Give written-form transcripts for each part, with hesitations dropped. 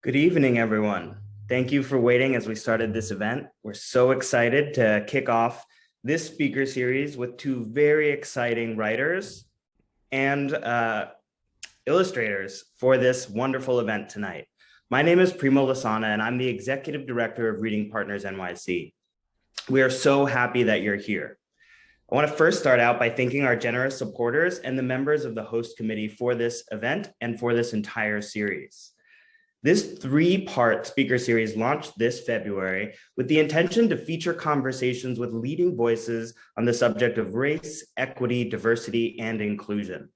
Good evening, everyone. Thank you for waiting as we started this event. We're so excited to kick off this speaker series with two very exciting writers and illustrators for this wonderful event tonight. My name is Primo Lasana, and I'm the Executive Director of Reading Partners NYC. We are so happy that you're here. I want to first start out by thanking our generous supporters and the members of the host committee for this event and for this entire series. This three-part speaker series launched this February with the intention to feature conversations with leading voices on the subject of race, equity, diversity, and inclusion.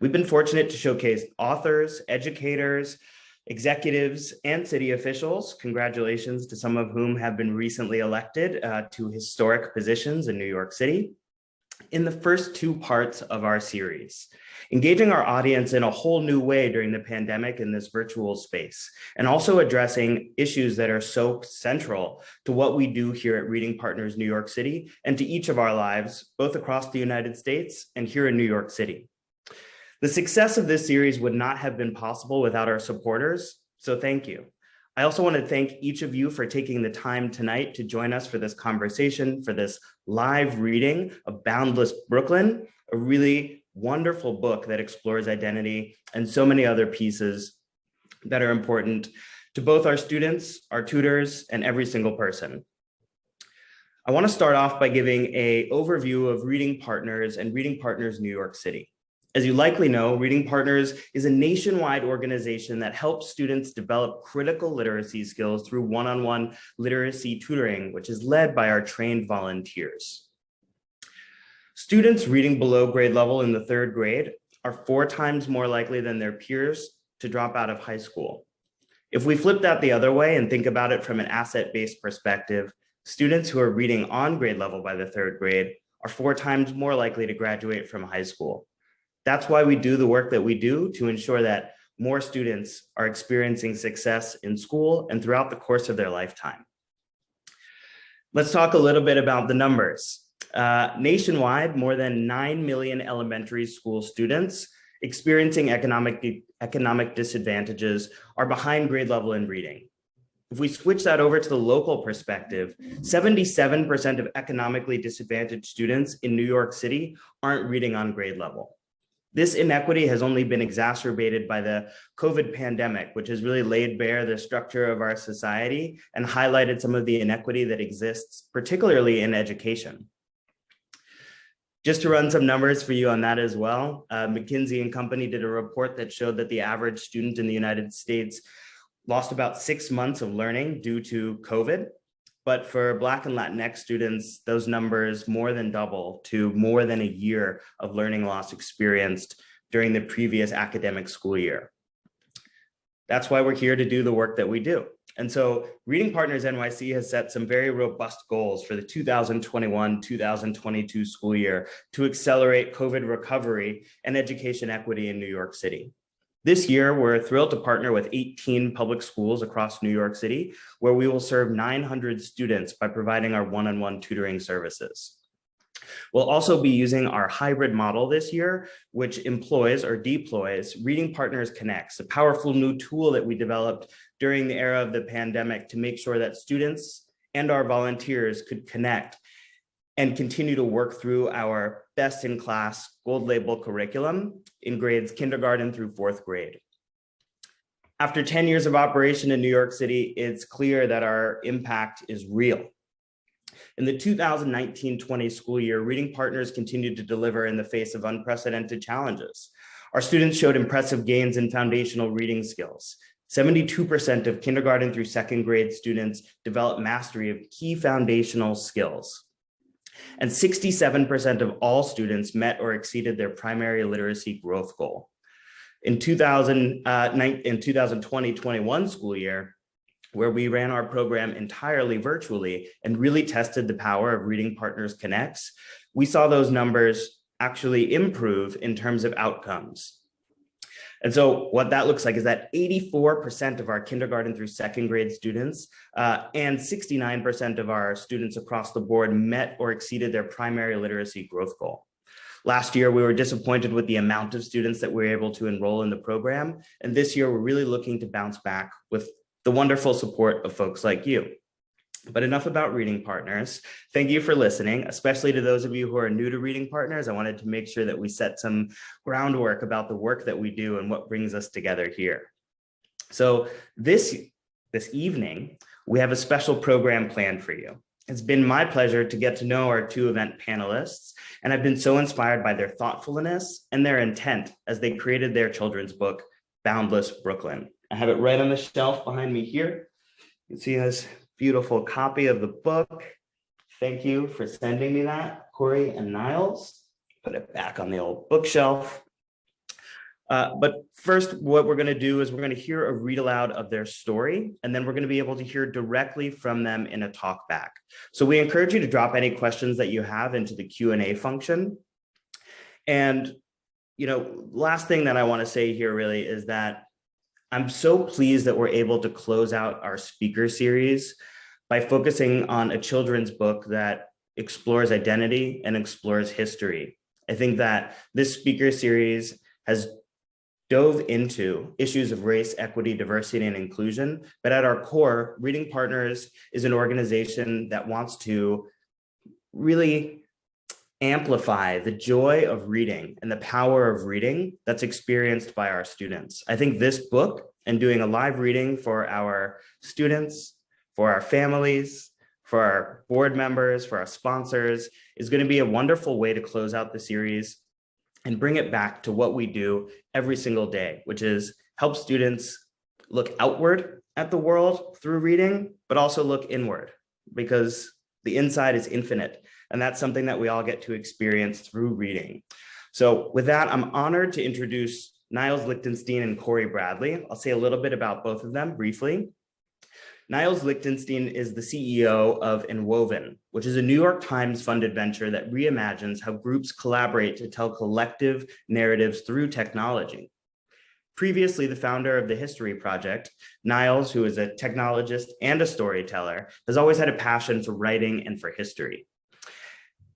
We've been fortunate to showcase authors, educators, executives, and city officials. Congratulations to some of whom have been recently elected to historic positions in New York City. In the first two parts of our series, engaging our audience in a whole new way during the pandemic in this virtual space, and also addressing issues that are so central to what we do here at Reading Partners New York City and to each of our lives, both across the United States and here in New York City. The success of this series would not have been possible without our supporters, so thank you. I also want to thank each of you for taking the time tonight to join us for this conversation, for this live reading of Boundless Brooklyn, a really wonderful book that explores identity and so many other pieces that are important to both our students, our tutors, and every single person. I want to start off by giving an overview of Reading Partners and Reading Partners New York City. As you likely know, Reading Partners is a nationwide organization that helps students develop critical literacy skills through one-on-one literacy tutoring, which is led by our trained volunteers. Students reading below grade level in the third grade are 4 times more likely than their peers to drop out of high school. If we flip that the other way and think about it from an asset-based perspective, students who are reading on grade level by the third grade are 4 times more likely to graduate from high school. That's why we do the work that we do to ensure that more students are experiencing success in school and throughout the course of their lifetime. Let's talk a little bit about the numbers. Nationwide, more than 9 million elementary school students experiencing economic disadvantages are behind grade level in reading. If we switch that over to the local perspective, 77% of economically disadvantaged students in New York City aren't reading on grade level. This inequity has only been exacerbated by the COVID pandemic, which has really laid bare the structure of our society and highlighted some of the inequity that exists, particularly in education. Just to run some numbers for you on that as well, McKinsey and Company did a report that showed that the average student in the United States lost about 6 months of learning due to COVID. But for Black and Latinx students, those numbers more than double to more than a year of learning loss experienced during the previous academic school year. That's why we're here to do the work that we do. And so Reading Partners NYC has set some very robust goals for the 2021-2022 school year to accelerate COVID recovery and education equity in New York City. This year, we're thrilled to partner with 18 public schools across New York City, where we will serve 900 students by providing our one-on-one tutoring services. We'll also be using our hybrid model this year, which employs or deploys Reading Partners Connects, a powerful new tool that we developed during the era of the pandemic to make sure that students and our volunteers could connect and continue to work through our best-in-class gold label curriculum in grades kindergarten through 4th grade. After 10 years of operation in New York City, it's clear that our impact is real. In the 2019-20 school year, Reading Partners continued to deliver in the face of unprecedented challenges. Our students showed impressive gains in foundational reading skills. 72% of kindergarten through 2nd grade students developed mastery of key foundational skills. And 67% of all students met or exceeded their primary literacy growth goal. In 2020-21 school year, where we ran our program entirely virtually and really tested the power of Reading Partners Connects, we saw those numbers actually improve in terms of outcomes. And so what that looks like is that 84% of our kindergarten through 2nd grade students and 69% of our students across the board met or exceeded their primary literacy growth goal. Last year, we were disappointed with the amount of students that we were able to enroll in the program. And this year, we're really looking to bounce back with the wonderful support of folks like you. But enough about Reading Partners. Thank you for listening, especially to those of you who are new to Reading Partners. I wanted to make sure that we set some groundwork about the work that we do and what brings us together here. So this evening, we have a special program planned for you. It's been my pleasure to get to know our two event panelists, and I've been so inspired by their thoughtfulness and their intent as they created their children's book, Boundless Brooklyn. I have it right on the shelf behind me here. You can see this beautiful copy of the book. Thank you for sending me that, Cory and Niles. Put it back on the old bookshelf. But first, what we're going to do is we're going to hear a read aloud of their story, and then we're going to be able to hear directly from them in a talk back. So we encourage you to drop any questions that you have into the Q&A function. And, last thing that I want to say here really is that I'm so pleased that we're able to close out our speaker series by focusing on a children's book that explores identity and explores history. I think that this speaker series has dove into issues of race, equity, diversity, and inclusion. But at our core, Reading Partners is an organization that wants to really amplify the joy of reading and the power of reading that's experienced by our students. I think this book and doing a live reading for our students, for our families, for our board members, for our sponsors, is going to be a wonderful way to close out the series and bring it back to what we do every single day, which is help students look outward at the world through reading, but also look inward, because the inside is infinite. And that's something that we all get to experience through reading. So with that, I'm honored to introduce Niles Lichtenstein and Cory Bradley. I'll say a little bit about both of them briefly. Niles Lichtenstein is the CEO of Enwoven, which is a New York Times funded venture that reimagines how groups collaborate to tell collective narratives through technology. Previously, the founder of the History Project, Niles, who is a technologist and a storyteller, has always had a passion for writing and for history,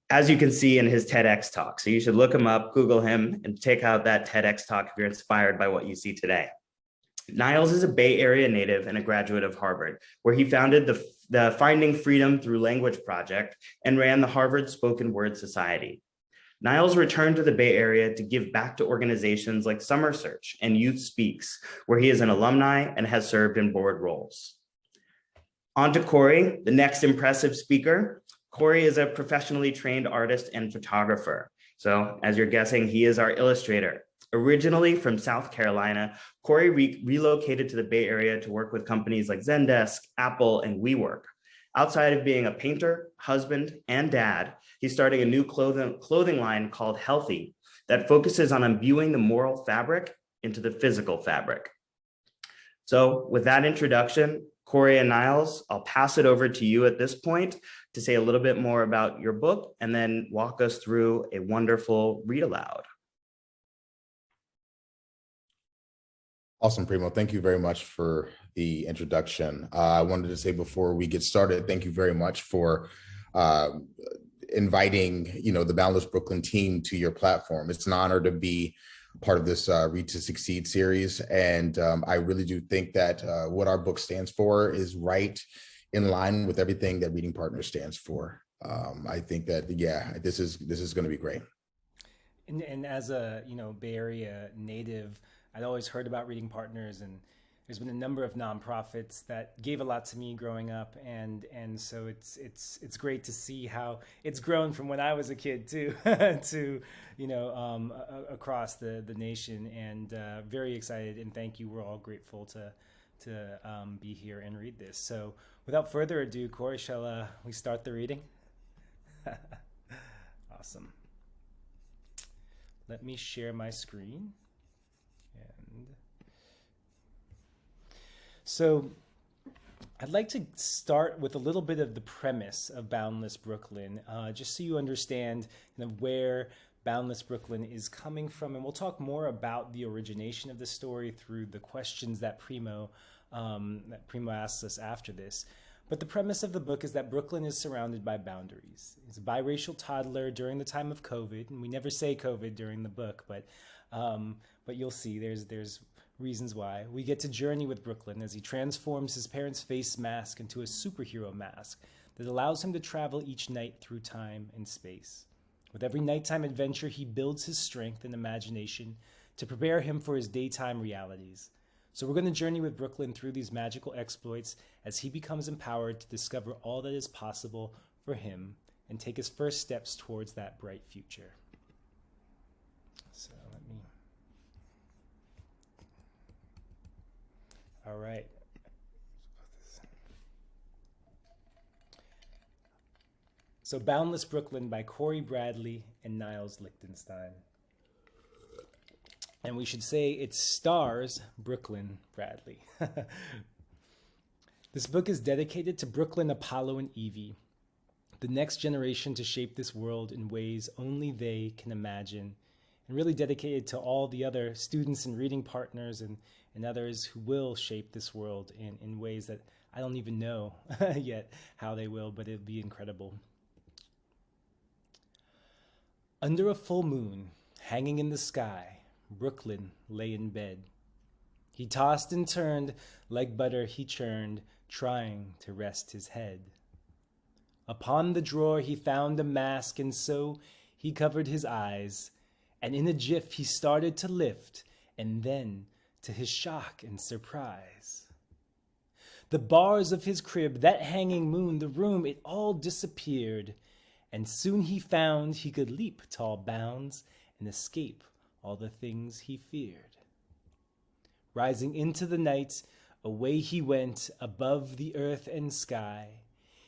as you can see in his TEDx talk. So you should look him up, Google him, and check out that TEDx talk if you're inspired by what you see today. Niles is a Bay Area native and a graduate of Harvard, where he founded the Finding Freedom Through Language project and ran the Harvard Spoken Word Society. Niles returned to the Bay Area to give back to organizations like Summer Search and Youth Speaks, where he is an alumni and has served in board roles. On to Cory, the next impressive speaker. Cory is a professionally trained artist and photographer. So as you're guessing, he is our illustrator. Originally from South Carolina, Cory relocated to the Bay Area to work with companies like Zendesk, Apple, and WeWork. Outside of being a painter, husband, and dad, he's starting a new clothing line called Healthy that focuses on imbuing the moral fabric into the physical fabric. So with that introduction, Cory and Niles, I'll pass it over to you at this point to say a little bit more about your book and then walk us through a wonderful read aloud. Awesome, Primo. Thank you very much for the introduction. I wanted to say before we get started, thank you very much for inviting, the Boundless Brooklyn team to your platform. It's an honor to be part of this Read to Succeed series. And I really do think that what our book stands for is right in line with everything that Reading Partners stands for. I think that, this is going to be great. And as a, Bay Area native, I'd always heard about Reading Partners, and there's been a number of nonprofits that gave a lot to me growing up, and so it's great to see how it's grown from when I was a kid too, to across the nation, and very excited, and thank you. We're all grateful to be here and read this. So without further ado, Cory, shall we start the reading? Awesome. Let me share my screen. So I'd like to start with a little bit of the premise of Boundless Brooklyn, just so you understand where Boundless Brooklyn is coming from. And we'll talk more about the origination of the story through the questions that Primo asks us after this. But the premise of the book is that Brooklyn is surrounded by boundaries. He's a biracial toddler during the time of COVID, and we never say COVID during the book, but you'll see there's reasons why, we get to journey with Brooklyn as he transforms his parents' face mask into a superhero mask that allows him to travel each night through time and space. With every nighttime adventure, he builds his strength and imagination to prepare him for his daytime realities. So we're going to journey with Brooklyn through these magical exploits as he becomes empowered to discover all that is possible for him and take his first steps towards that bright future. So let me... All right. So Boundless Brooklyn by Cory Bradley and Niles Lichtenstein. And we should say it stars Brooklyn Bradley. This book is dedicated to Brooklyn, Apollo, and Evie, the next generation to shape this world in ways only they can imagine, and really dedicated to all the other students and reading partners and others who will shape this world in ways that I don't even know yet how they will, but it'll be incredible. Under a full moon, hanging in the sky, Brooklyn lay in bed. He tossed and turned, like butter he churned, trying to rest his head. Upon the drawer he found a mask, and so he covered his eyes, and in a jiff he started to lift, and then, to his shock and surprise, the bars of his crib, that hanging moon, the room, it all disappeared, and soon he found he could leap tall bounds and escape all the things he feared. Rising into the night, away he went above the earth and sky.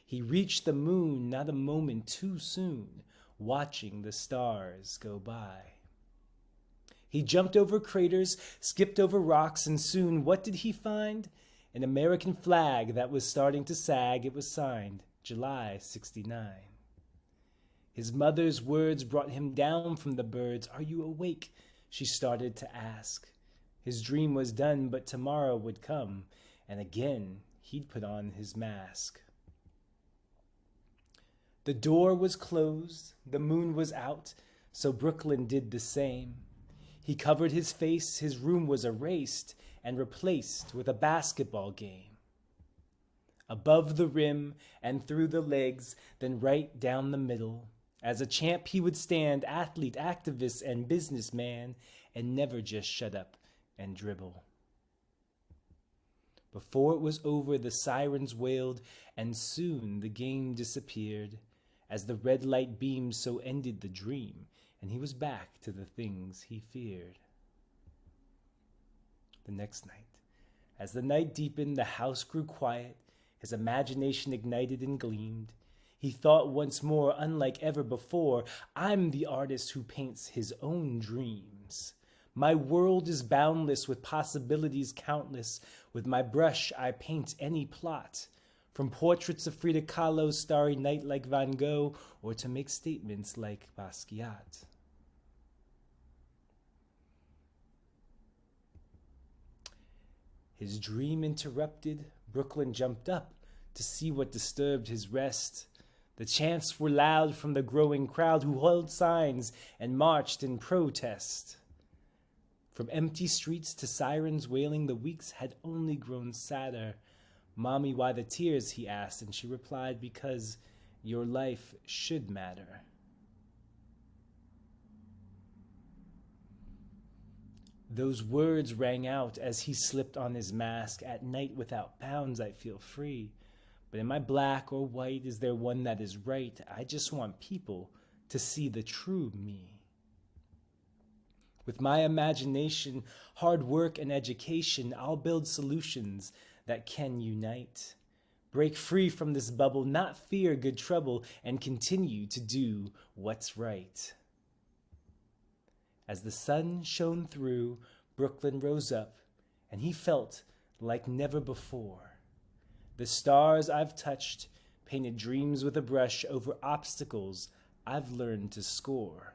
He reached the moon not a moment too soon, watching the stars go by. He jumped over craters, skipped over rocks, and soon what did he find? An American flag that was starting to sag. It was signed July 69. His mother's words brought him down from the birds. "Are you awake?" she started to ask. His dream was done, but tomorrow would come, and again he'd put on his mask. The door was closed, the moon was out, so Brooklyn did the same. He covered his face, his room was erased and replaced with a basketball game. Above the rim and through the legs, then right down the middle. As a champ he would stand, athlete, activist, and businessman, and never just shut up and dribble. Before it was over, the sirens wailed, and soon the game disappeared. As the red light beamed, so ended the dream, and he was back to the things he feared. The next night, as the night deepened, the house grew quiet, his imagination ignited and gleamed. He thought once more, unlike ever before, I'm the artist who paints his own dreams. My world is boundless with possibilities countless. With my brush, I paint any plot. From portraits of Frida Kahlo's Starry Night like Van Gogh, or to make statements like Basquiat. His dream interrupted, Brooklyn jumped up to see what disturbed his rest. The chants were loud from the growing crowd who held signs and marched in protest. From empty streets to sirens wailing, the weeks had only grown sadder. "Mommy, why the tears?" he asked, and she replied, "Because your life should matter." Those words rang out as he slipped on his mask. At night without bounds I feel free. But am I black or white? Is there one that is right? I just want people to see the true me. With my imagination, hard work, and education, I'll build solutions that can unite. Break free from this bubble, not fear good trouble, and continue to do what's right. As the sun shone through, Brooklyn rose up, and he felt like never before. The stars I've touched, painted dreams with a brush over obstacles I've learned to score.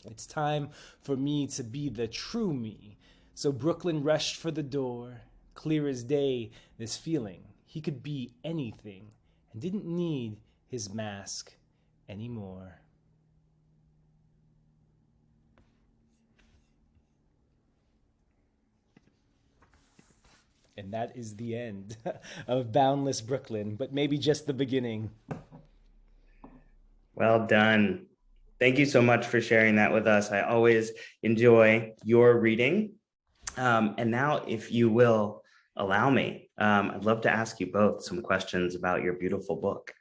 It's time for me to be the true me. So Brooklyn rushed for the door. Clear as day, this feeling, he could be anything and didn't need his mask anymore. And that is the end of Boundless Brooklyn, but maybe just the beginning. Well done. Thank you so much for sharing that with us. I always enjoy your reading. And now, if you will allow me, I'd love to ask you both some questions about your beautiful book.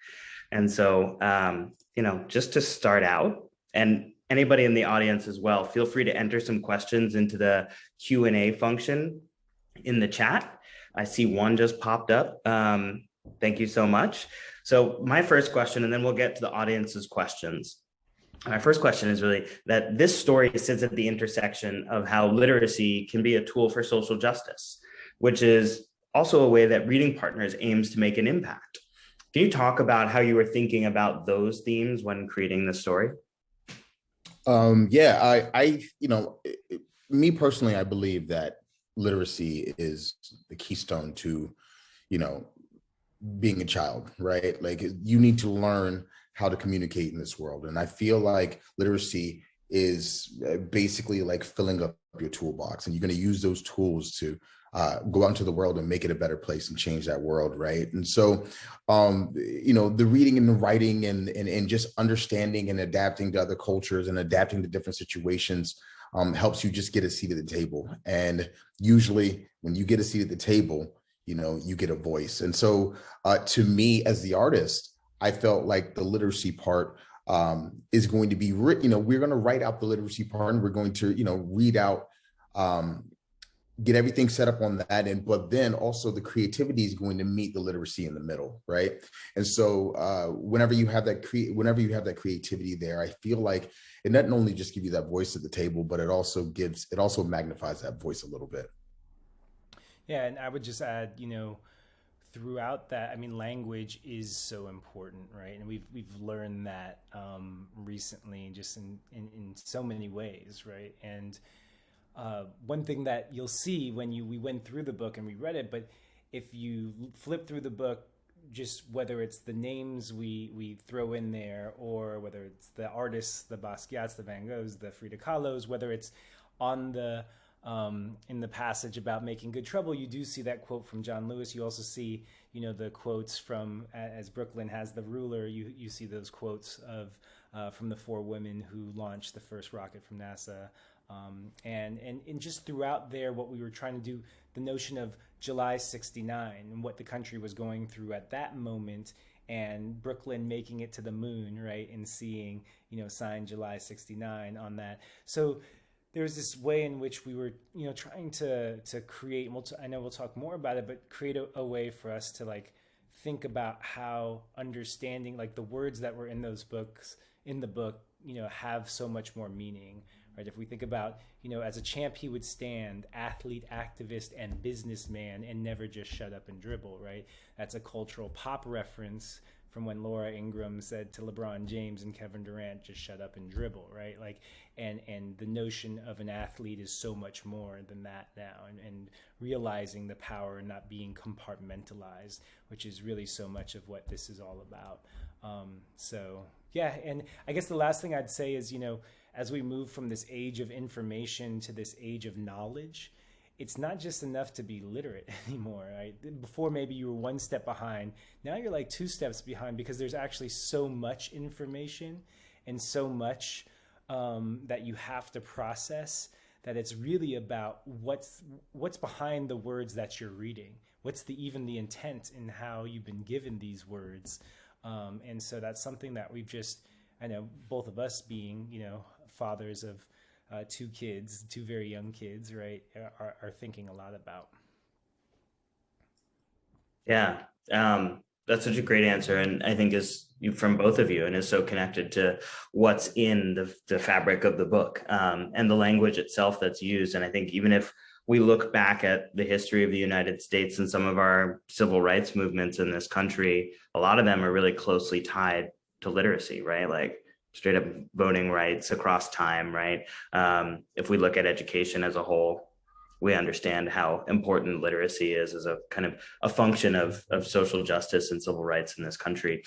And so, just to start out, and anybody in the audience as well, feel free to enter some questions into the Q&A function in the chat. I see one just popped up. Thank you so much. So my first question, and then we'll get to the audience's questions. My first question is really that this story sits at the intersection of how literacy can be a tool for social justice, which is also a way that Reading Partners aims to make an impact. Can you talk about how you were thinking about those themes when creating the story? Me personally, I believe that literacy is the keystone to, being a child, right? Like, you need to learn how to communicate in this world. And I feel like literacy is basically like filling up your toolbox, and you're going to use those tools to go out into the world and make it a better place and change that world, right? And so, the reading and the writing and just understanding and adapting to other cultures and adapting to different situations helps you just get a seat at the table. And usually when you get a seat at the table, you get a voice. And so to me, as the artist, I felt like the literacy part is going to be, we're going to write out the literacy part, and we're going to, read out, get everything set up on that end, but then also the creativity is going to meet the literacy in the middle, right? And so whenever you have that creativity there, I feel like it doesn't only just give you that voice at the table, but it also magnifies that voice a little bit. Yeah, and I would just add, throughout that, I mean, language is so important, right? And we've learned that recently, just in so many ways, right? And one thing that you'll see when we went through the book and we read it, but if you flip through the book, just whether it's the names we throw in there, or whether it's the artists, the Basquiat's, the Van Goghs, the Frida Kahlos, whether it's on the in the passage about making good trouble, you do see that quote from John Lewis. You also see, the quotes from, as Brooklyn has the ruler, you see those quotes of from the four women who launched the first rocket from NASA. And just throughout there, what we were trying to do, the notion of July 69 and what the country was going through at that moment, and Brooklyn making it to the moon, right, and seeing, signed July 69 on that. So there's this way in which we were, trying to create, and I know we'll talk more about it, but create a way for us to like think about how understanding, like, the words that were in those books, in the book, have so much more meaning. Right? If we think about, as a champ, he would stand, athlete, activist, and businessman, and never just shut up and dribble, right? That's a cultural pop reference from when Laura Ingraham said to LeBron James and Kevin Durant, just shut up and dribble, right? Like, and the notion of an athlete is so much more than that now, and realizing the power and not being compartmentalized, which is really so much of what this is all about. So yeah, and I guess the last thing I'd say is, as we move from this age of information to this age of knowledge, it's not just enough to be literate anymore, right? Before, maybe you were one step behind. Now you're like two steps behind, because there's actually so much information and so much that you have to process, that it's really about what's behind the words that you're reading. What's even the intent in how you've been given these words. And so that's something that we've just, I know both of us being, fathers of two very young kids, right, are thinking a lot about. Yeah, that's such a great answer, and I think is from both of you, and is so connected to what's in the fabric of the book, and the language itself that's used. And I think even if we look back at the history of the United States and some of our civil rights movements in this country, a lot of them are really closely tied to literacy, right? Like straight up voting rights across time, right? If we look at education as a whole, we understand how important literacy is as a kind of a function of social justice and civil rights in this country.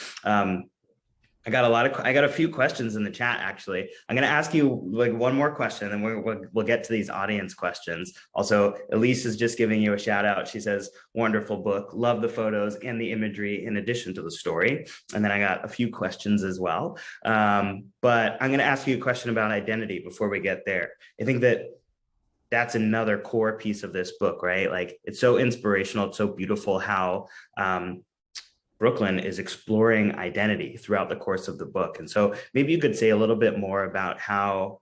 I got a few questions in the chat, actually. I'm going to ask you like one more question, and then we'll get to these audience questions. Also, Elise is just giving you a shout out. She says, wonderful book, love the photos and the imagery in addition to the story. And then I got a few questions as well. But I'm going to ask you a question about identity before we get there. I think that that's another core piece of this book, right? Like, it's so inspirational. It's so beautiful how Brooklyn is exploring identity throughout the course of the book. And so maybe you could say a little bit more about how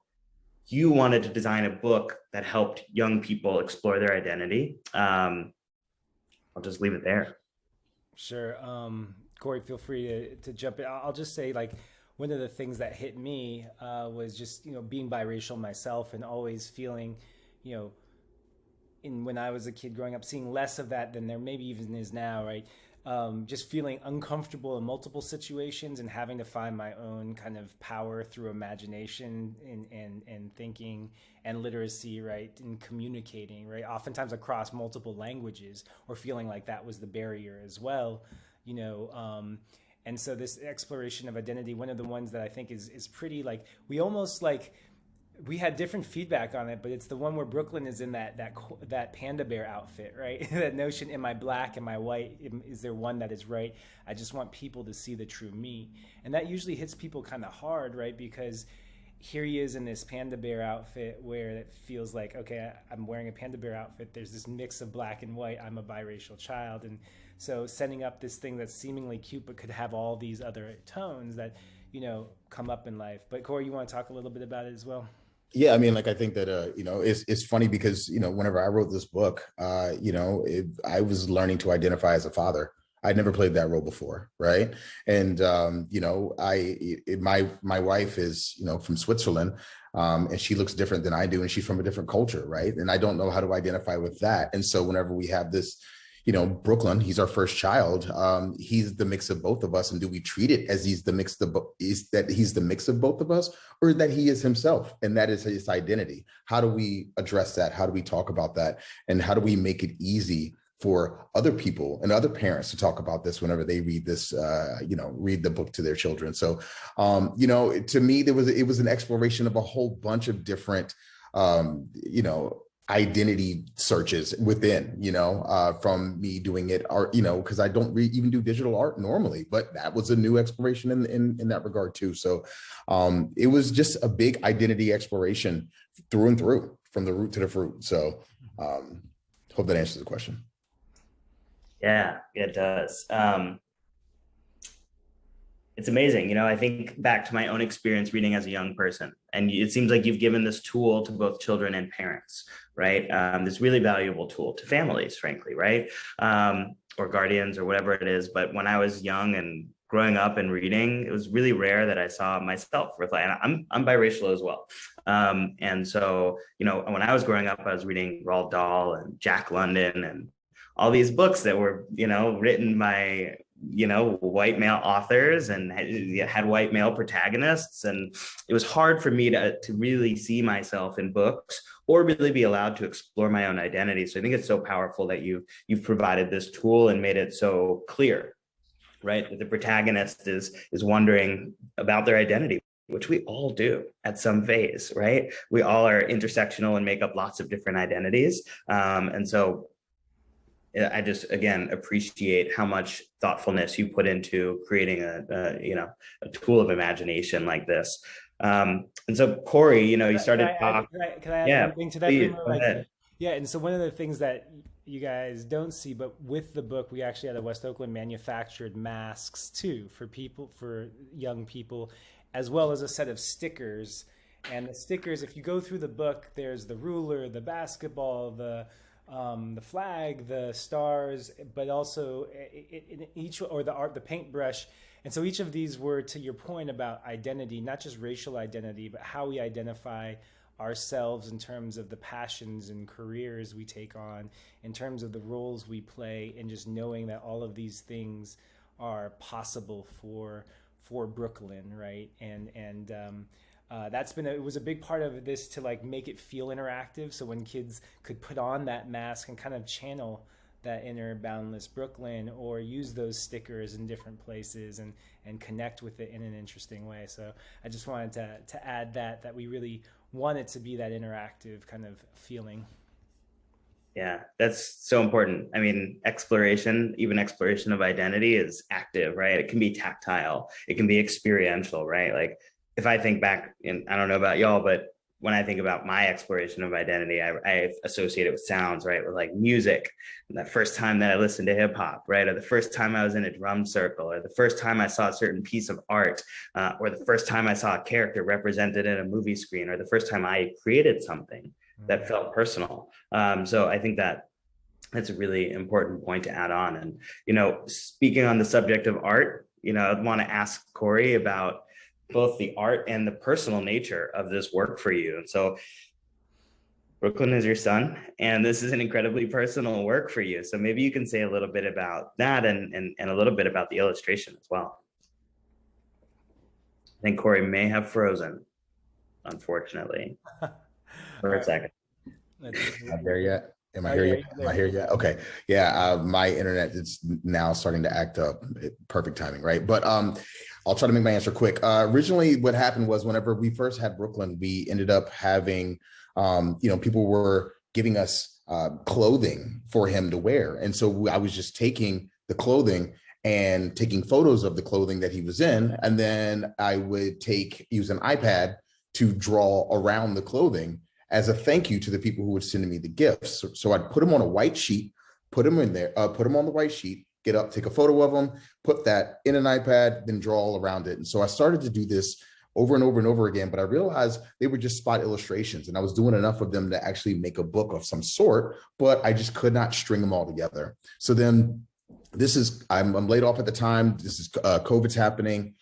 you wanted to design a book that helped young people explore their identity. I'll just leave it there. Sure. Cory, feel free to jump in. I'll just say, like, one of the things that hit me was just, being biracial myself and always feeling, you know, when I was a kid growing up, seeing less of that than there maybe even is now, right? Just feeling uncomfortable in multiple situations and having to find my own kind of power through imagination and thinking and literacy, right? And communicating, right? Oftentimes across multiple languages, or feeling like that was the barrier as well, and so this exploration of identity, one of the ones that I think is pretty, like, we had different feedback on it, but it's the one where Brooklyn is in that panda bear outfit, right? That notion, am I black, am I white, is there one that is right? I just want people to see the true me. And that usually hits people kind of hard, right? Because here he is in this panda bear outfit where it feels like, okay, I'm wearing a panda bear outfit. There's this mix of black and white. I'm a biracial child. And so setting up this thing that's seemingly cute but could have all these other tones that, come up in life. But Cory, you want to talk a little bit about it as well? Yeah, I mean, like, I think that it's funny because whenever I wrote this book, I was learning to identify as a father. I'd never played that role before, right? And my wife is from Switzerland, and she looks different than I do, and she's from a different culture, right? And I don't know how to identify with that. And so whenever we have this, Brooklyn, he's our first child. He's the mix of both of us. And do we treat it as he's the mix of both of us, or that he is himself and that is his identity? How do we address that? How do we talk about that? And how do we make it easy for other people and other parents to talk about this whenever they read this, read the book to their children? So, to me, it was an exploration of a whole bunch of different, identity searches within, from me doing it art, because I don't even do digital art normally, but that was a new exploration in that regard too. So it was just a big identity exploration through and through, from the root to the fruit. So hope that answers the question. Yeah, it does. It's amazing. I think back to my own experience reading as a young person, and it seems like you've given this tool to both children and parents, right? This really valuable tool to families, frankly, right? Or guardians or whatever it is. But when I was young and growing up and reading, it was really rare that I saw myself reflect. And I'm biracial as well. And so, when I was growing up, I was reading Roald Dahl and Jack London and all these books that were, written by white male authors and had white male protagonists. And it was hard for me to really see myself in books or really be allowed to explore my own identity. So I think it's so powerful that you've provided this tool and made it so clear, right? That the protagonist is wondering about their identity, which we all do at some phase, right? We all are intersectional and make up lots of different identities. And so I just, again, appreciate how much thoughtfulness you put into creating a tool of imagination like this. And so, Cory, you started talking. Can I add one thing to that? Please, go ahead. Yeah, and so one of the things that you guys don't see, but with the book, we actually had a West Oakland manufactured masks too for young people, as well as a set of stickers. And the stickers, if you go through the book, there's the ruler, the basketball, the flag, the stars, but also in each, or the art, the paintbrush. And so each of these were, to your point about identity, not just racial identity, but how we identify ourselves in terms of the passions and careers we take on, in terms of the roles we play, and just knowing that all of these things are possible for Brooklyn, right? And it was a big part of this to like make it feel interactive. So when kids could put on that mask and kind of channel that inner Boundless Brooklyn, or use those stickers in different places and connect with it in an interesting way. So I just wanted to add that we really want it to be that interactive kind of feeling. Yeah, that's so important. I mean, exploration, even exploration of identity is active, right? It can be tactile, it can be experiential, right? Like if I think back, and I don't know about y'all, but when I think about my exploration of identity, I associate it with sounds, right? With like music, and the first time that I listened to hip hop, right? Or the first time I was in a drum circle, or the first time I saw a certain piece of art, or the first time I saw a character represented in a movie screen, or the first time I created something that felt personal. So I think that that's a really important point to add on. And, speaking on the subject of art, I want to ask Cory about both the art and the personal nature of this work for you. And so Brooklyn is your son, and this is an incredibly personal work for you. So maybe you can say a little bit about that and a little bit about the illustration as well. I think Cory may have frozen, unfortunately. For a second. Not there yet. Am I here yet? Am I here yet? Okay. Yeah. My internet is now starting to act up. Perfect timing, right? But I'll try to make my answer quick. Originally, what happened was whenever we first had Brooklyn, we ended up having, people were giving us clothing for him to wear. And so I was just taking the clothing and taking photos of the clothing that he was in. And then I would use an iPad to draw around the clothing as a thank you to the people who would send me the gifts. So I'd put them on a white sheet, put them in there, put them on the white sheet, get up, take a photo of them, put that in an iPad, then draw all around it. And so I started to do this over and over and over again, but I realized they were just spot illustrations, and I was doing enough of them to actually make a book of some sort, but I just could not string them all together. So then I'm laid off at the time. This is COVID's happening.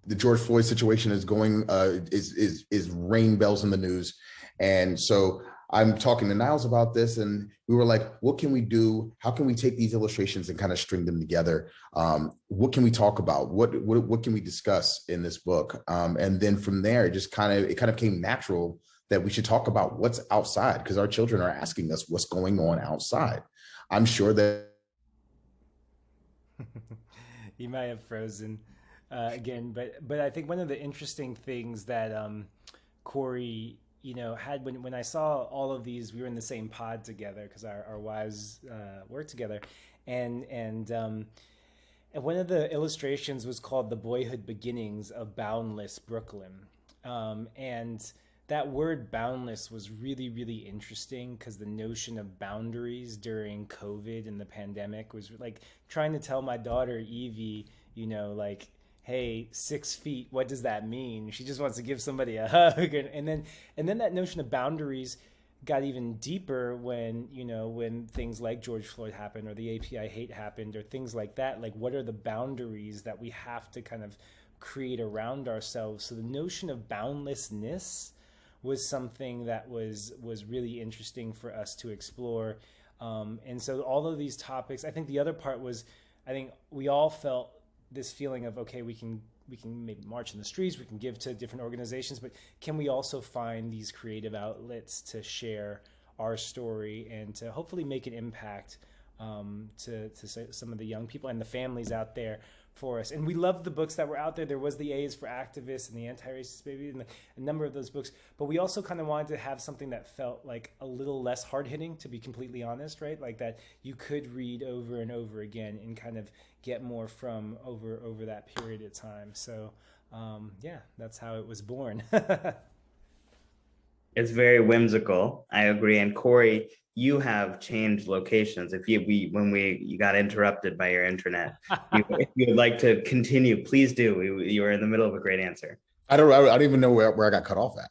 The George Floyd situation is going, is ringing bells in the news. And so I'm talking to Niles about this, and we were like, what can we do? How can we take these illustrations and kind of string them together? What can we talk about? What can we discuss in this book? And then from there, it kind of came natural that we should talk about what's outside, because our children are asking us what's going on outside. I'm sure that you might have frozen. Again, but I think one of the interesting things that Cory, had when I saw all of these, we were in the same pod together because our wives work together, and one of the illustrations was called "The Boyhood Beginnings of Boundless Brooklyn," and that word "boundless" was really, really interesting because the notion of boundaries during COVID and the pandemic was like trying to tell my daughter Evie, like, hey, 6 feet, what does that mean? She just wants to give somebody a hug. And then that notion of boundaries got even deeper when things like George Floyd happened, or the API hate happened, or things like that. Like, what are the boundaries that we have to kind of create around ourselves? So the notion of boundlessness was something that was really interesting for us to explore. And so all of these topics, I think the other part was, I think we all felt this feeling of, okay, we can maybe march in the streets, we can give to different organizations, but can we also find these creative outlets to share our story and to hopefully make an impact to some of the young people and the families out there for us. And we loved the books that were out there. There was the A's for Activists and the Anti-Racist Baby and a number of those books, but we also kind of wanted to have something that felt like a little less hard-hitting, to be completely honest, right? Like that you could read over and over again and kind of get more from over that period of time. So yeah, that's how it was born. It's very whimsical. I agree. And Cory, you have changed locations. You got interrupted by your internet, if you would like to continue, please do. You were in the middle of a great answer. I don't even know where I got cut off at.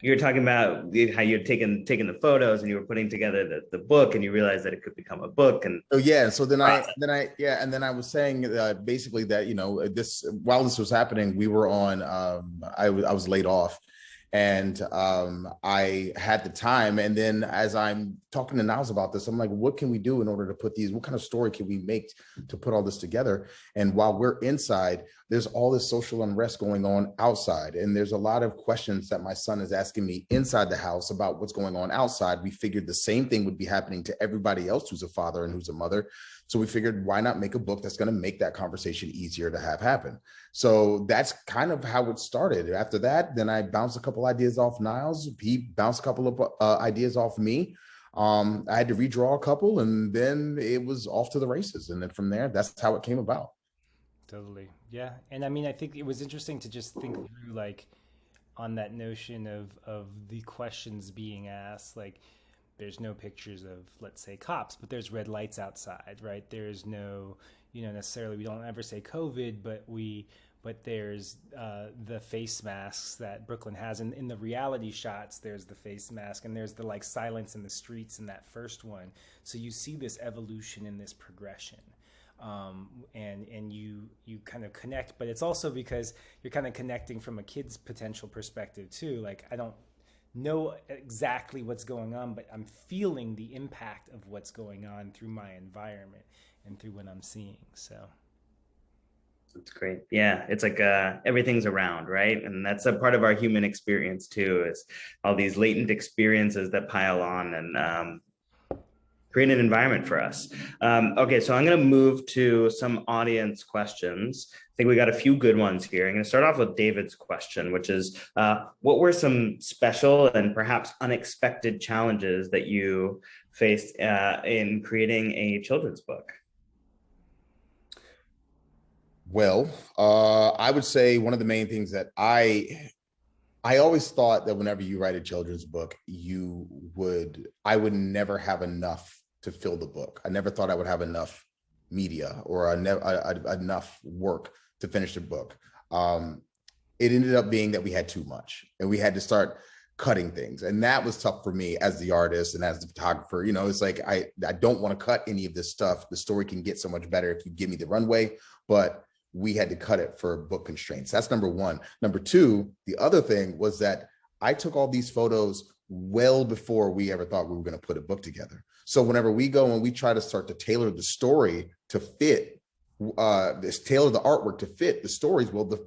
You were talking about how you'd taken the photos and you were putting together the book, and you realized that it could become a book. And so then I was saying basically that, this, while this was happening, we were on, I was laid off. And I had the time. And then as I'm talking to Niles about this, I'm like, what can we do in order to put these, what kind of story can we make to put all this together? And while we're inside, there's all this social unrest going on outside. And there's a lot of questions that my son is asking me inside the house about what's going on outside. We figured the same thing would be happening to everybody else who's a father and who's a mother. So we figured, why not make a book that's going to make that conversation easier to have happen? So that's kind of how it started. After that, then I bounced a couple ideas off Niles. He bounced a couple of ideas off me. I had to redraw a couple, and then it was off to the races. And then from there, that's how it came about. Totally. Yeah. And I mean, I think it was interesting to just think through like on that notion of the questions being asked, like there's no pictures of, let's say, cops, but there's red lights outside, right? There's no, necessarily, we don't ever say COVID, but there's the face masks that Brooklyn has. And in the reality shots, there's the face mask, and there's the like silence in the streets in that first one. So you see this evolution and this progression. And you kind of connect, but it's also because you're kind of connecting from a kid's potential perspective too. Like, I don't know exactly what's going on, but I'm feeling the impact of what's going on through my environment and through what I'm seeing. So That's great. Yeah, it's like everything's around, right? And that's a part of our human experience too, is all these latent experiences that pile on and create an environment for us. Okay, so I'm going to move to some audience questions. I think we got a few good ones here. I'm going to start off with David's question, which is, what were some special and perhaps unexpected challenges that you faced in creating a children's book? Well, I would say one of the main things that I always thought that whenever you write a children's book, I would never have enough to fill the book. I never thought I would have enough media or enough work to finish the book. It ended up being that we had too much, and we had to start cutting things. And that was tough for me as the artist and as the photographer. It's like, I don't want to cut any of this stuff. The story can get so much better if you give me the runway, but we had to cut it for book constraints. That's number one. Number two, the other thing was that I took all these photos well before we ever thought we were going to put a book together. So whenever we go and we try to start to tailor the story to fit, tailor the artwork to fit the stories, well,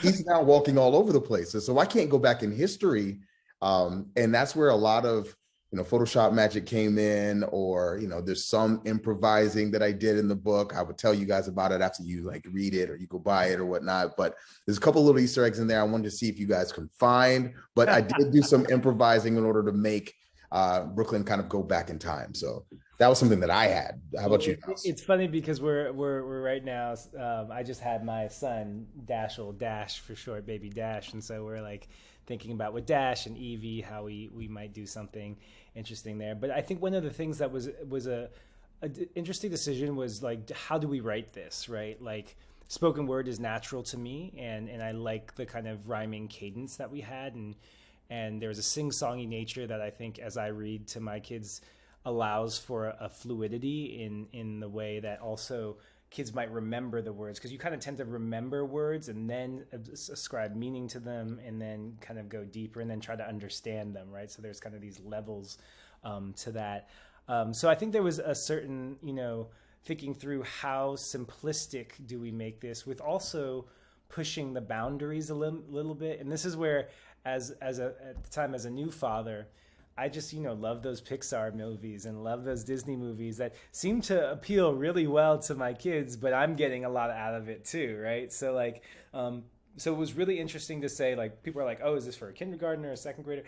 he's now walking all over the place. And so I can't go back in history. And that's where a lot of Photoshop magic came in, or, there's some improvising that I did in the book. I would tell you guys about it after you like read it or you go buy it or whatnot. But there's a couple little Easter eggs in there I wanted to see if you guys can find. But I did do some improvising in order to make Brooklyn kind of go back in time. So that was something that I had. How about you, Niles? It's funny because we're right now. I just had my son Dash for short, baby Dash, and so we're like thinking about with Dash and Evie how we might do something interesting there. But I think one of the things that was a interesting decision was like, how do we write this, right? Like, spoken word is natural to me, and I like the kind of rhyming cadence that we had, and there was a sing-songy nature that I think as I read to my kids allows for a fluidity in the way that also kids might remember the words, because you kind of tend to remember words and then ascribe meaning to them and then kind of go deeper and then try to understand them, right? So there's kind of these levels to that. So I think there was a certain, thinking through how simplistic do we make this with also pushing the boundaries a little bit. And this is where, at the time as a new father, I just, love those Pixar movies and love those Disney movies that seem to appeal really well to my kids, but I'm getting a lot out of it too, right? So like, so it was really interesting to say, like, people are like, oh, is this for a kindergartner or a second grader?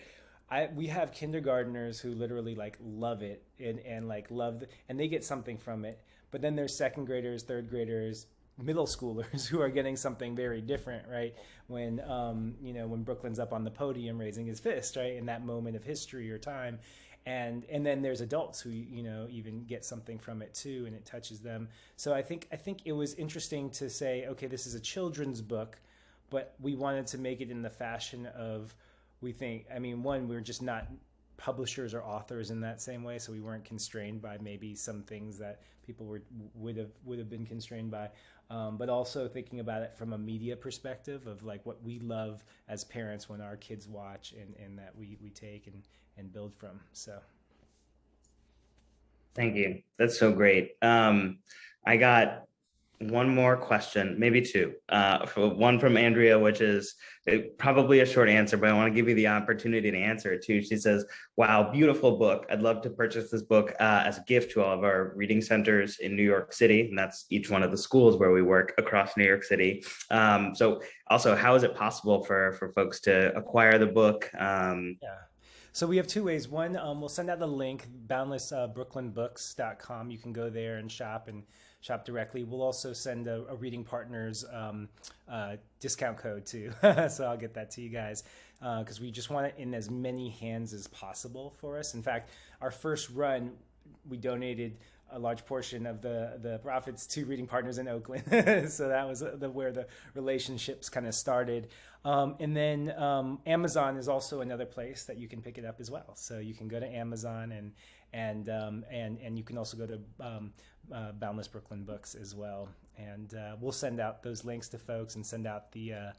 We have kindergartners who literally like love it and like and they get something from it. But then there's second graders, third graders, middle schoolers who are getting something very different, right? When when Brooklyn's up on the podium raising his fist, right, in that moment of history or time, and then there's adults who even get something from it too, and it touches them. So I think it was interesting to say, okay, this is a children's book, but we wanted to make it in the fashion of, we're just not publishers or authors in that same way, so we weren't constrained by maybe some things that people would have been constrained by. But also thinking about it from a media perspective of like what we love as parents when our kids watch, and that we take and build from. So Thank you. That's so great. I got one more question, maybe two. One from Andrea, which is probably a short answer, but I want to give you the opportunity to answer it too. She says, wow, beautiful book. I'd love to purchase this book as a gift to all of our reading centers in New York City. And that's each one of the schools where we work across New York City. So also, how is it possible for folks to acquire the book? yeah. So we have two ways. One, we'll send out the link, boundlessbrooklynbooks.com. You can go there and shop directly. We'll also send a Reading Partners discount code too. So I'll get that to you guys because we just want it in as many hands as possible for us. In fact, our first run, we donated a large portion of the profits to Reading Partners in Oakland. So that was where the relationships kind of started. And then Amazon is also another place that you can pick it up as well. So you can go to Amazon and you can also go to Boundless Brooklyn Books as well. And we'll send out those links to folks and send out the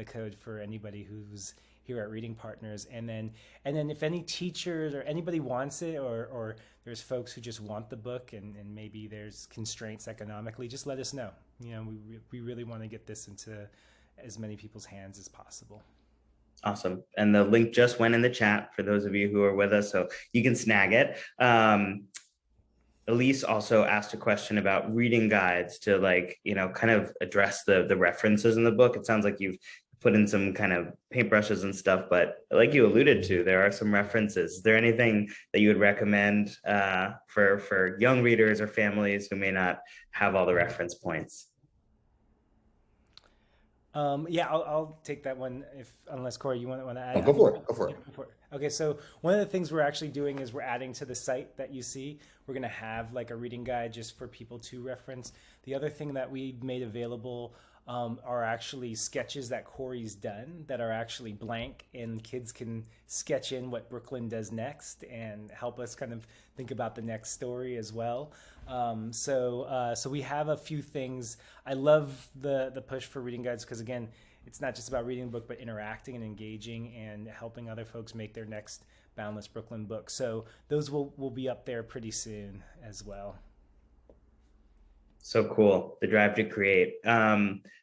code for anybody who's here at Reading Partners. And then if any teachers or anybody wants it, or there's folks who just want the book and maybe there's constraints economically, just let us know. You know, we really want to get this into as many people's hands as possible. Awesome. And the link just went in the chat for those of you who are with us, so you can snag it. Elise also asked a question about reading guides to kind of address the references in the book. It sounds like you've put in some kind of paintbrushes and stuff, but like you alluded to, there are some references. Is there anything that you would recommend for young readers or families who may not have all the reference points? Yeah, I'll take that one unless Cory, you want to add? Oh, go for it. Go for it. Okay, so one of the things we're actually doing is we're adding to the site that you see. We're going to have like a reading guide just for people to reference. The other thing that we've made available are actually sketches that Cory's done that are actually blank, and kids can sketch in what Brooklyn does next and help us kind of think about the next story as well. So we have a few things. I love the push for reading guides because, again, it's not just about reading a book, but interacting and engaging and helping other folks make their next Boundless Brooklyn book. So those will be up there pretty soon as well. So cool. The drive to create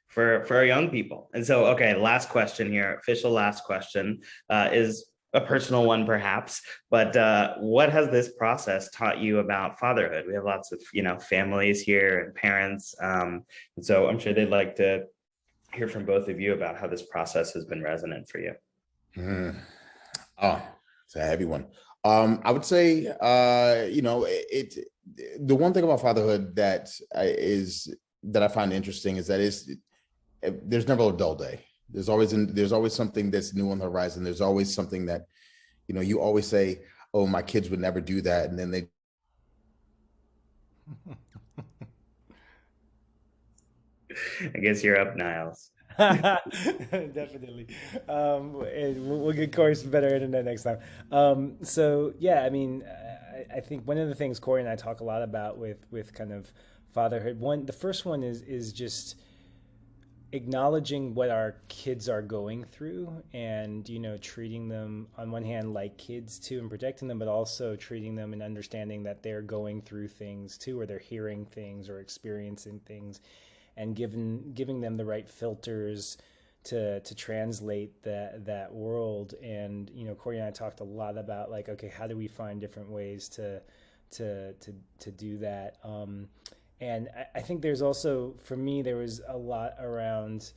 for our young people. And so, okay, last question here, official last question is a personal one perhaps, but what has this process taught you about fatherhood? We have lots of, families here and parents. And so I'm sure they'd like to hear from both of you about how this process has been resonant for you. Oh, it's a heavy one. I would say, the one thing about fatherhood that I find interesting is that there's never a dull day. There's always something that's new on the horizon. There's always something that, you always say, oh, my kids would never do that. And then they. I guess you're up, Niles. Definitely. And we'll get Cory some better internet next time. So yeah, I mean, I think one of the things Cory and I talk a lot about with kind of fatherhood, the first one is just acknowledging what our kids are going through and, treating them on one hand like kids too and protecting them, but also treating them and understanding that they're going through things too, or they're hearing things or experiencing things, and giving them the right filters to translate that world. And Cory and I talked a lot about like, okay, how do we find different ways to do that? And I think there's also, for me, there was a lot around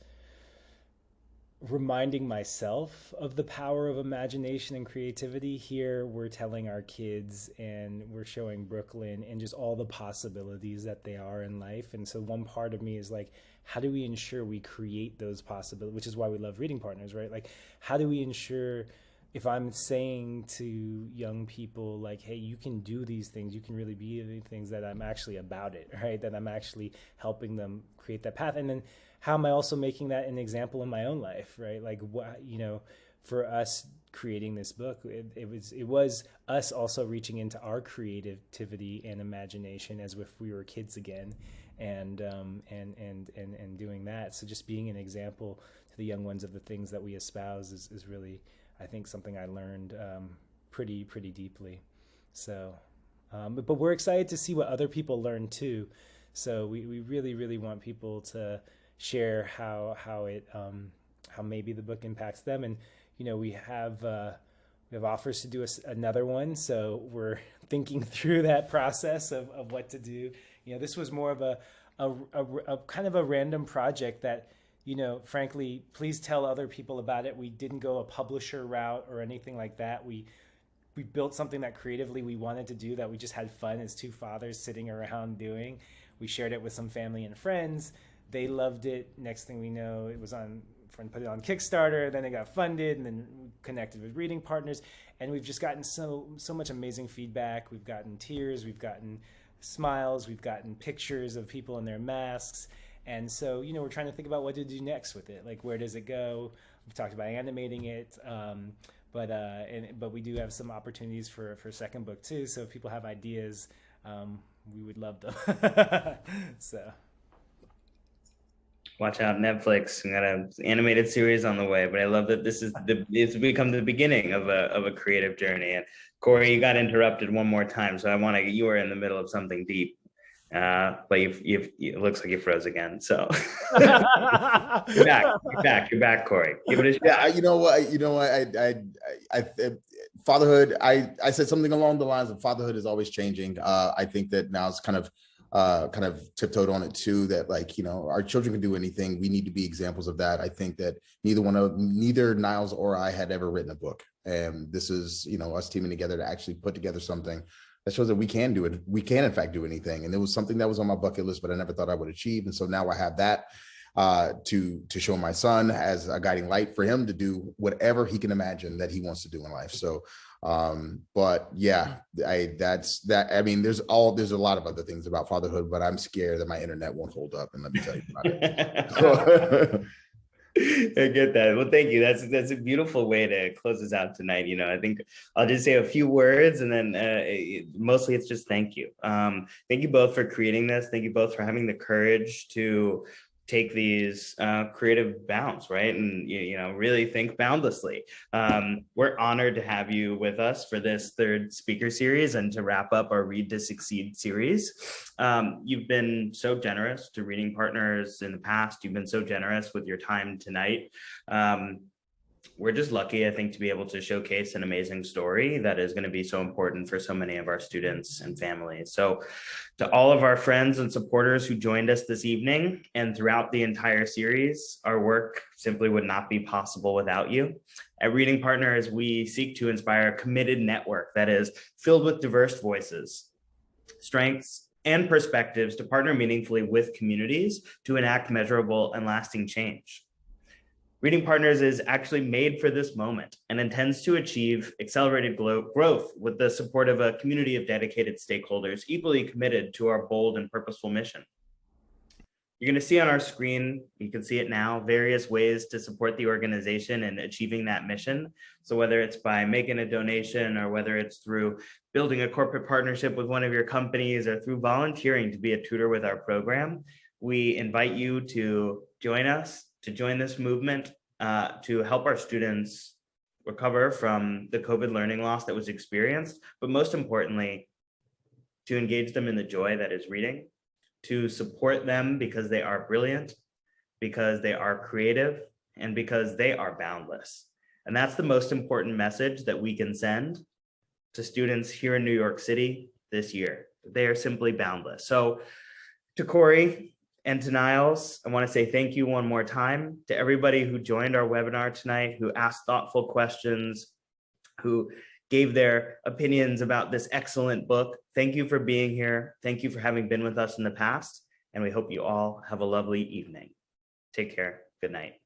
reminding myself of the power of imagination and creativity. Here we're telling our kids and we're showing Brooklyn and just all the possibilities that they are in life. And so one part of me is like, how do we ensure we create those possibilities, which is why we love Reading Partners, right? Like, how do we ensure, if I'm saying to young people like, hey, you can do these things, you can really be these things, that I'm actually about it, right? That I'm actually helping them create that path. And then how am I also making that an example in my own life, right? Like, what, for us creating this book. It was us also reaching into our creativity and imagination as if we were kids again, and doing that. So just being an example to the young ones of the things that we espouse is really, I think, something I learned pretty deeply. So, but we're excited to see what other people learn too. So we really want people to share how maybe the book impacts them. And we have offers to do another one, so we're thinking through that process of what to do. This was more of a kind of a random project that, frankly, please tell other people about it. We didn't go a publisher route or anything like that. We built something that creatively we wanted to do, that we just had fun as two fathers sitting around doing. We shared it with some family and friends. They loved it. Next thing we know, it was on, friend put it on Kickstarter, then it got funded, and then we connected with Reading Partners. And we've just gotten so much amazing feedback. We've gotten tears, we've gotten smiles, we've gotten pictures of people in their masks. And so, we're trying to think about what to do next with it. Like, where does it go? We've talked about animating it. But we do have some opportunities for a second book too. So if people have ideas, we would love them. So watch out, Netflix. We got an animated series on the way. But I love that it's become the beginning of a creative journey. And Cory, you got interrupted one more time, so you were in the middle of something deep. But it looks like you froze again. So you're back, Cory. Give it a shot. Yeah, you know what? I fatherhood. I said something along the lines of fatherhood is always changing. I think that now it's kind of tiptoed on it too. That our children can do anything. We need to be examples of that. I think that neither Niles or I had ever written a book, and this is us teaming together to actually put together something that shows that we can do it. We can, in fact, do anything. And it was something that was on my bucket list, but I never thought I would achieve. And so now I have that to show my son as a guiding light for him to do whatever he can imagine that he wants to do in life. So, but yeah, that's that. I mean, there's a lot of other things about fatherhood, but I'm scared that my internet won't hold up. And let me tell you about it. I get that. Well, thank you. That's a beautiful way to close us out tonight. I think I'll just say a few words, and then mostly it's just thank you. Thank you both for creating this. Thank you both for having the courage to take these creative bounds, right? And really think boundlessly. We're honored to have you with us for this third speaker series and to wrap up our Read to Succeed series. You've been so generous to Reading Partners in the past. You've been so generous with your time tonight. We're just lucky, I think, to be able to showcase an amazing story that is going to be so important for so many of our students and families. So to all of our friends and supporters who joined us this evening and throughout the entire series, our work simply would not be possible without you. At Reading Partners, we seek to inspire a committed network that is filled with diverse voices, strengths, and perspectives to partner meaningfully with communities to enact measurable and lasting change. Reading Partners is actually made for this moment and intends to achieve accelerated growth with the support of a community of dedicated stakeholders equally committed to our bold and purposeful mission. You're going to see on our screen, you can see it now, various ways to support the organization in achieving that mission. So whether it's by making a donation or whether it's through building a corporate partnership with one of your companies or through volunteering to be a tutor with our program, we invite you to join us, to join this movement, to help our students recover from the COVID learning loss that was experienced, but most importantly, to engage them in the joy that is reading, to support them because they are brilliant, because they are creative, and because they are boundless. And that's the most important message that we can send to students here in New York City this year. They are simply boundless. So to Cory and to Niles, I want to say thank you one more time. To everybody who joined our webinar tonight, who asked thoughtful questions, who gave their opinions about this excellent book. Thank you for being here. Thank you for having been with us in the past. And we hope you all have a lovely evening. Take care. Good night.